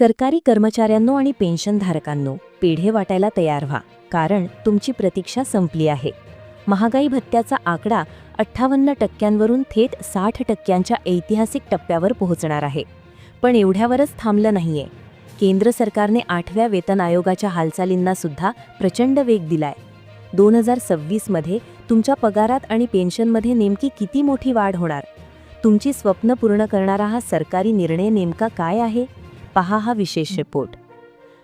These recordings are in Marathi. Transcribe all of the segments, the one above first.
सरकारी कर्मचाऱ्यांनो आणि पेन्शनधारकांनो, पेढे वाटायला तयार व्हा, कारण तुमची प्रतीक्षा संपली आहे. महागाई भत्त्याचा आकडा 58% थेट 60%च्या ऐतिहासिक टप्प्यावर पोहोचणार आहे. पण एवढ्यावरच थांबलं नाहीये. केंद्र सरकारने 8व्या वेतन आयोगाच्या हालचालींना सुद्धा प्रचंड वेग दिलाय. 2026 मध्ये तुमच्या पगारात आणि पेन्शनमध्ये नेमकी किती मोठी वाढ होणार? तुमची स्वप्न पूर्ण करणारा हा सरकारी निर्णय नेमका काय आहे? पहा हा विशेष रिपोर्ट.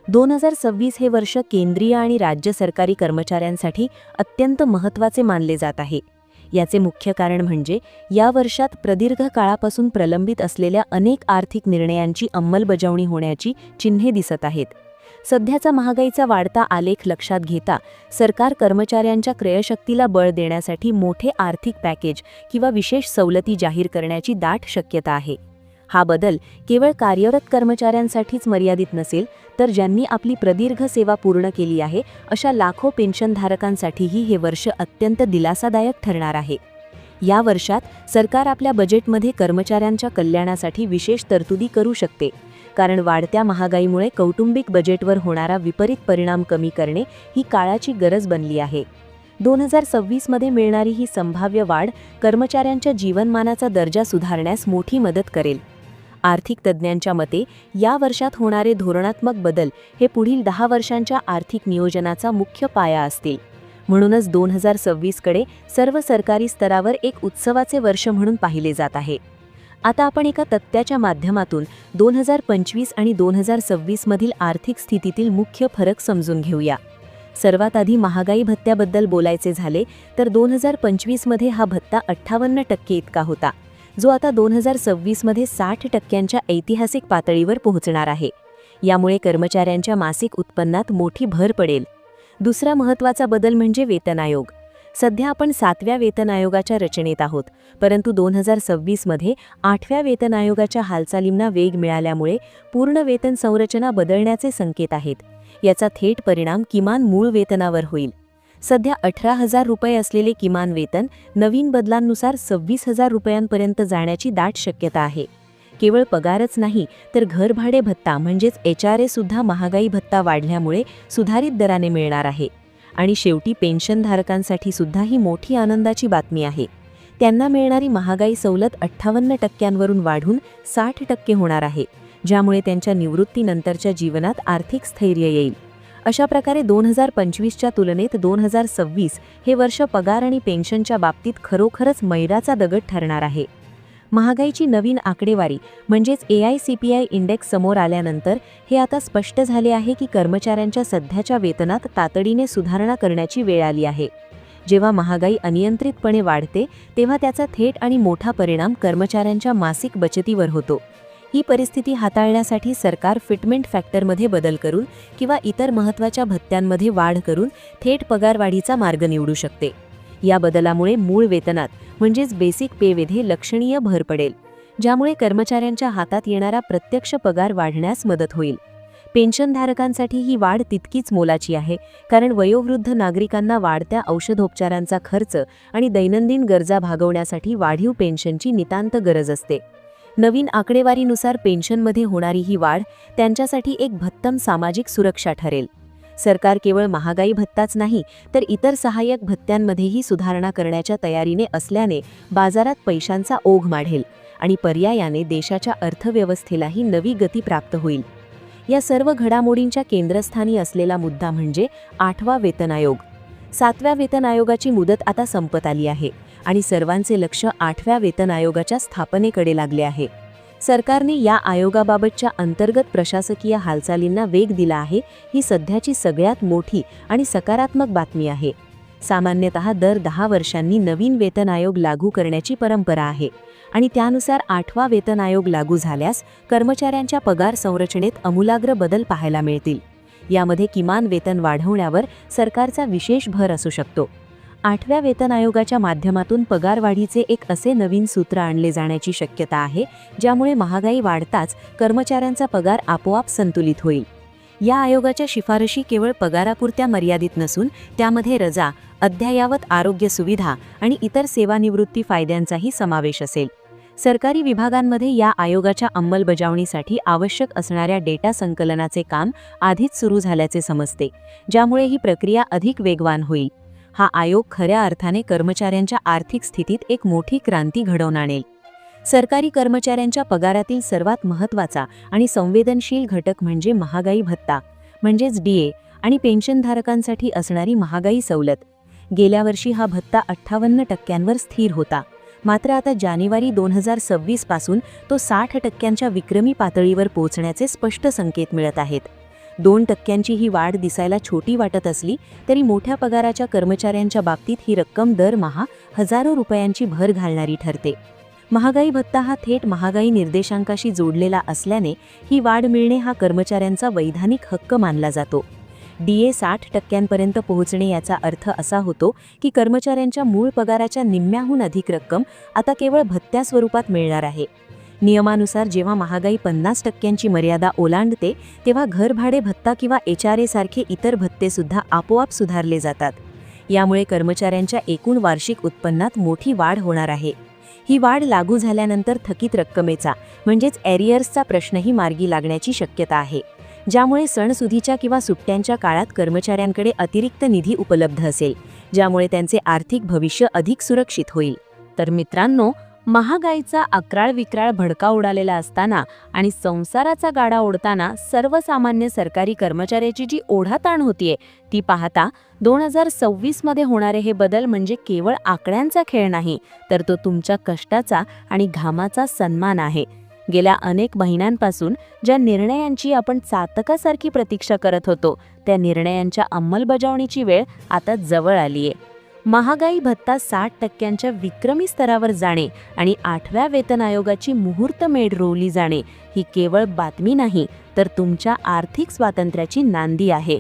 2026 हे वर्ष केंद्रीय आणि राज्य सरकारी कर्मचाऱ्यांसाठी अत्यंत महत्त्वाचे मानले जात आहे. याचे मुख्य कारण म्हणजे या वर्षात प्रदीर्घ काळापासून प्रलंबित असलेल्या अनेक आर्थिक निर्णयांची अंमलबजावणी होण्याची चिन्हे दिसत आहेत. सध्याचा महागाईचा वाढता आलेख लक्षात घेता सरकार कर्मचाऱ्यांच्या क्रयशक्तीला बळ देण्यासाठी मोठे आर्थिक पॅकेज किंवा विशेष सवलती जाहीर करण्याची दाट शक्यता आहे. हा बदल केवळ कार्यरत कर्मचाऱ्यांसाठीच मर्यादित नसेल, तर ज्यांनी आपली प्रदीर्घ सेवा पूर्ण केली आहे अशा लाखो पेन्शनधारकांसाठीही हे वर्ष अत्यंत दिलासादायक ठरणार आहे. या वर्षात सरकार आपल्या बजेटमध्ये कर्मचाऱ्यांच्या कल्याणासाठी विशेष तरतुदी करू शकते, कारण वाढत्या महागाईमुळे कौटुंबिक बजेटवर होणारा विपरीत परिणाम कमी करणे ही काळाची गरज बनली आहे. 2026 मध्ये मिळणारी ही संभाव्य वाढ कर्मचाऱ्यांच्या जीवनमानाचा दर्जा सुधारण्यास मोठी मदत करेल. आर्थिक तज्ज्ञांच्या मते या वर्षात होणारे धोरणात्मक बदल हे पुढील 10 वर्षांच्या आर्थिक नियोजनाचा मुख्य पाया असतील. म्हणूनच 2026कडे सर्व सरकारी स्तरावर एक उत्सवाचे वर्ष म्हणून पाहिले जात आहे. आता आपण एका तत्त्वाच्या माध्यमातून 2025 आणि 2026 मधील आर्थिक स्थितीतील मुख्य फरक समजून घेऊया. सर्वात आधी महागाई भत्त्याबद्दल बोलायचे झाले तर 2025 हा भत्ता 58% इतका होता, जो आता 2026 60%च्या ऐतिहासिक पातळीवर पोहोचणार आहे. यामुळे कर्मचाऱ्यांच्या मासिक उत्पन्नात मोठी भर पडेल. दुसरा महत्त्वाचा बदल म्हणजे वेतन आयोग. सध्या आपण 7व्या वेतन आयोगाच्या रचनेत आहोत, परंतु 2026 8व्या वेतन आयोगाच्या हालचालींना वेग मिळाल्यामुळे पूर्ण वेतन संरचना बदलण्याचे संकेत आहेत. याचा थेट परिणाम किमान मूळ वेतनावर होईल. सध्या 18,000 रुपये असलेले किमान वेतन नवीन बदलांनुसार 26,000 रुपयांपर्यंत जाण्याची दाट शक्यता आहे. केवळ पगारच नाही, तर घरभाडे भत्ता म्हणजेच HRA सुद्धा महागाई भत्ता वाढल्यामुळे सुधारित दराने मिळणार आहे. आणि शेवटी पेन्शनधारकांसाठी सुद्धा ही मोठी आनंदाची बातमी आहे. त्यांना मिळणारी महागाई सवलत 58%वरून वाढून 60% होणार आहे, ज्यामुळे त्यांच्या निवृत्तीनंतरच्या जीवनात आर्थिक स्थैर्य येईल. अशा प्रकारे 2025च्या तुलनेत 2026 हे वर्ष पगार आणि पेन्शनच्या बाबतीत खरोखरच मैलाचा दगड ठरणार आहे. महागाईची नवीन आकडेवारी म्हणजेच AICPI इंडेक्स समोर आल्यानंतर हे आता स्पष्ट झाले आहे की कर्मचाऱ्यांच्या सध्याच्या वेतनात तातडीने सुधारणा करण्याची वेळ आली आहे. जेव्हा महागाई अनियंत्रितपणे वाढते तेव्हा त्याचा थेट आणि मोठा परिणाम कर्मचाऱ्यांच्या मासिक बचतीवर होतो. ही परिस्थिती हाताळण्यासाठी सरकार फिटमेंट फॅक्टरमध्ये बदल करून किंवा इतर महत्त्वाच्या भत्त्यांमध्ये वाढ करून थेट पगारवाढीचा मार्ग निवडू शकते. या बदलामुळे मूळ वेतनात म्हणजेच बेसिक पेमध्ये लक्षणीय भर पडेल, ज्यामुळे कर्मचाऱ्यांच्या हातात येणारा प्रत्यक्ष पगार वाढण्यास मदत होईल. पेन्शनधारकांसाठी ही वाढ तितकीच मोलाची आहे, कारण वयोवृद्ध नागरिकांना वाढत्या औषधोपचारांचा खर्च आणि दैनंदिन गरजा भागवण्यासाठी वाढीव पेन्शनची नितांत गरज असते. नवीन आकडेवारीनुसार पेन्शनमध्ये होणारी ही वाढ त्यांच्यासाठी एक भत्तम सामाजिक सुरक्षा ठरेल. सरकार केवळ महागाई भत्ताच नाही, तर इतर सहाय्यक भत्त्यांमध्येही सुधारणा करण्याच्या तयारीने असल्याने बाजारात पैशांचा ओघ वाढेल आणि पर्यायाने देशाच्या अर्थव्यवस्थेलाही नवी गती प्राप्त होईल. या सर्व घडामोडींच्या केंद्रस्थानी असलेला मुद्दा म्हणजे 8वा वेतन आयोग. 7व्या वेतन आयोगाची मुदत आता संपत आली आहे आणि सर्वांचे लक्ष 8व्या वेतन आयोगाच्या स्थापनेकडे लागले आहे. सरकारने या आयोगाबाबतच्या अंतर्गत प्रशासकीय हालचालींना वेग दिला आहे. ही सध्याची सगळ्यात मोठी आणि सकारात्मक बातमी आहे. सामान्यतः दर 10 वर्षांनी नवीन वेतन आयोग लागू करण्याची परंपरा आहे आणि त्यानुसार 8वा वेतन आयोग लागू झाल्यास कर्मचाऱ्यांच्या पगार संरचनेत आमूलाग्र बदल पाहायला मिळतील. यामध्ये किमान वेतन वाढवण्यावर सरकारचा विशेष भर असू शकतो. 8व्या वेतन आयोगाच्या माध्यमातून पगारवाढीचे एक असे नवीन सूत्र आणले जाण्याची शक्यता आहे, ज्यामुळे महागाई वाढताच कर्मचाऱ्यांचा पगार आपोआप संतुलित होईल. या आयोगाच्या शिफारशी केवळ पगारापुरत्या मर्यादित नसून त्यामध्ये रजा, अद्ययावत आरोग्य सुविधा आणि इतर सेवानिवृत्ती फायद्यांचाही समावेश असेल. सरकारी विभागांमध्ये या आयोगाच्या अंमलबजावणीसाठी आवश्यक असणाऱ्या डेटा संकलनाचे काम आधीच सुरू झाल्याचे समजते, ज्यामुळे ही प्रक्रिया अधिक वेगवान होईल. हा आयोग खऱ्या अर्थाने कर्मचाऱ्यांच्या आर्थिक स्थितीत एक मोठी क्रांती घडवून आणेल. सरकारी कर्मचाऱ्यांच्या पगारातील सर्वात महत्त्वाचा आणि संवेदनशील घटक म्हणजे महागाई भत्ता, म्हणजेच DA आणि पेन्शनधारकांसाठी असणारी महागाई सवलत. गेल्या वर्षी हा भत्ता 58% स्थिर होता. मात्र आता जानेवारी 2026 पासून तो 60% विक्रमी पातळीवर पोहोचण्याचे स्पष्ट संकेत मिळत आहेत. 2% ही वाढ दिसायला छोटी वाटत असली तरी मोठ्या पगाराच्या कर्मचाऱ्यांच्या बाबतीत ही रक्कम दरमहा हजारो रुपयांची भर घालणारी ठरते. महागाई भत्ता हा थेट महागाई निर्देशांकाशी जोडलेला असल्याने ही वाढ मिळणे हा कर्मचाऱ्यांचा वैधानिक हक्क मानला जातो. DA 60% पोहोचणे याचा अर्थ असा होतो की कर्मचाऱ्यांच्या मूळ पगाराच्या निम्म्याहून अधिक रक्कम आता केवळ भत्त्या स्वरूपात मिळणार आहे. नियमानुसार जेव्हा महागाई 50% मर्यादा ओलांडते तेव्हा घरभाडे भत्ता किंवा HRA सारखे इतर भत्ते सुद्धा आपोआप सुधारले जातात. यामुळे कर्मचाऱ्यांच्या एकूण वार्षिक उत्पन्नात मोठी वाढ होणार आहे. ही वाढ लागू झाल्यानंतर थकीत रक्कमेचा म्हणजेच एरियर्सचा प्रश्नही मार्गी लागण्याची शक्यता आहे, ज्यामुळे सणसुदीच्या किंवा सुट्ट्यांच्या काळात कर्मचाऱ्यांकडे अतिरिक्त निधी उपलब्ध असेल, ज्यामुळे त्यांचे आर्थिक भविष्य अधिक सुरक्षित होईल. तर मित्रांनो, महागाईचा अक्राळ विक्राळ भडका उडालेला असताना आणि संसाराचा गाडा ओढताना सर्वसामान्य सरकारी कर्मचाऱ्याची जी ओढाताण होतीये ती पाहता 2026 मध्ये होणारे हे बदल म्हणजे केवळ आकड्यांचा खेळ नाही, तर तो तुमच्या कष्टाचा आणि घामाचा सन्मान आहे. गेल्या अनेक महिन्यांपासून ज्या निर्णयांची आपण चातकासारखी प्रतीक्षा करत होतो त्या निर्णयांच्या अंमलबजावणीची वेळ आता जवळ आलीये. महागाई भत्ता 60% विक्रमी स्तरावर जाणे आणि 8व्या वेतन आयोगाची मुहूर्तमेढ रोवली जाणे ही केवळ बातमी नाही, तर तुमच्या आर्थिक स्वातंत्र्याची नांदी आहे.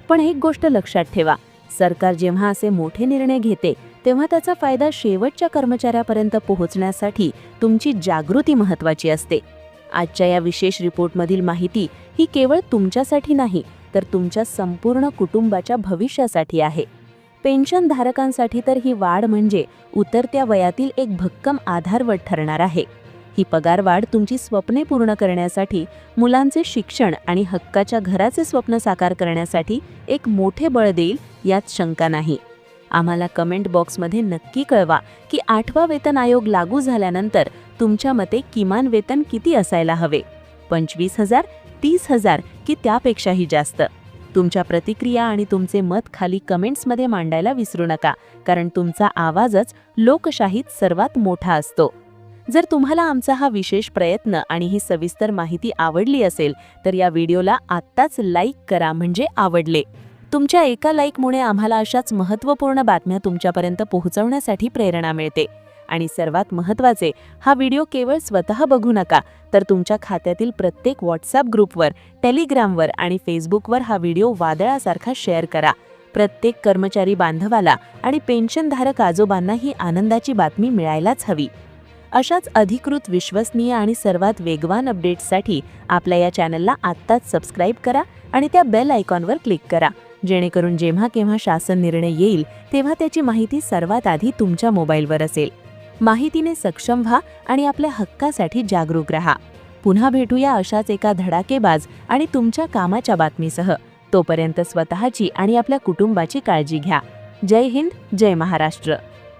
पण एक गोष्ट लक्षात ठेवा, सरकार जेव्हा असे मोठे निर्णय घेते तेव्हा त्याचा फायदा शेवटच्या कर्मचाऱ्यापर्यंत पोहोचण्यासाठी तुमची जागृती महत्त्वाची असते. आजच्या या विशेष रिपोर्टमधील माहिती ही केवळ तुमच्यासाठी नाही, तर तुमच्या संपूर्ण कुटुंबाच्या भविष्यासाठी आहे. पेन्शनधारकांसाठी तर ही वाढ म्हणजे उतरत्या वयातील एक भक्कम आधारवड ठरणार आहे. ही पगारवाढ तुमची स्वप्ने पूर्ण करण्यासाठी, मुलांचे शिक्षण आणि हक्काच्या घराचे स्वप्न साकार करण्यासाठी एक मोठे बळ देईल, यात शंका नाही. आम्हाला कमेंट बॉक्समध्ये नक्की कळवा की 8वा वेतन आयोग लागू झाल्यानंतर तुमच्या मते किमान वेतन किती असायला हवे? 25,000, 30,000 की त्यापेक्षाही जास्त? तुमच्या प्रतिक्रिया आणि तुमचे मत खाली कमेंट्समध्ये मांडायला विसरू नका, कारण तुमचा आवाजच लोकशाहीत सर्वात मोठा असतो. जर तुम्हाला आमचा हा विशेष प्रयत्न आणि ही सविस्तर माहिती आवडली असेल तर या व्हिडिओला आत्ताच लाईक करा, म्हणजे आवडले. तुमच्या एका लाईकमुळे आम्हाला अशाच महत्त्वपूर्ण बातम्या तुमच्यापर्यंत पोहोचवण्यासाठी प्रेरणा मिळते. आणि सर्वात महत्त्वाचे, हा व्हिडिओ केवळ स्वतः बघू नका, तर तुमच्या खात्यातील प्रत्येक व्हॉट्सॲप ग्रुपवर, टेलिग्रामवर आणि फेसबुकवर हा व्हिडिओ वादळासारखा शेअर करा. प्रत्येक कर्मचारी बांधवाला आणि पेन्शनधारक आजोबांना ही आनंदाची बातमी मिळायलाच हवी. अशाच अधिकृत, विश्वसनीय आणि सर्वात वेगवान अपडेट्ससाठी आपल्या या चॅनलला आत्ताच सबस्क्राईब करा आणि त्या बेल आयकॉनवर क्लिक करा, जेणेकरून जेव्हा केव्हा शासन निर्णय येईल तेव्हा त्याची माहिती सर्वात आधी तुमच्या मोबाईलवर असेल. माहितीने सक्षम व्हा आणि आपल्या हक्कासाठी जागरूक रहा. पुन्हा भेटूया अशाच एका धडाकेबाज आणि तुमच्या कामाच्या बातमीसह. तोपर्यंत स्वतःची आणि आपल्या कुटुंबाची काळजी घ्या. जय हिंद, जय महाराष्ट्र.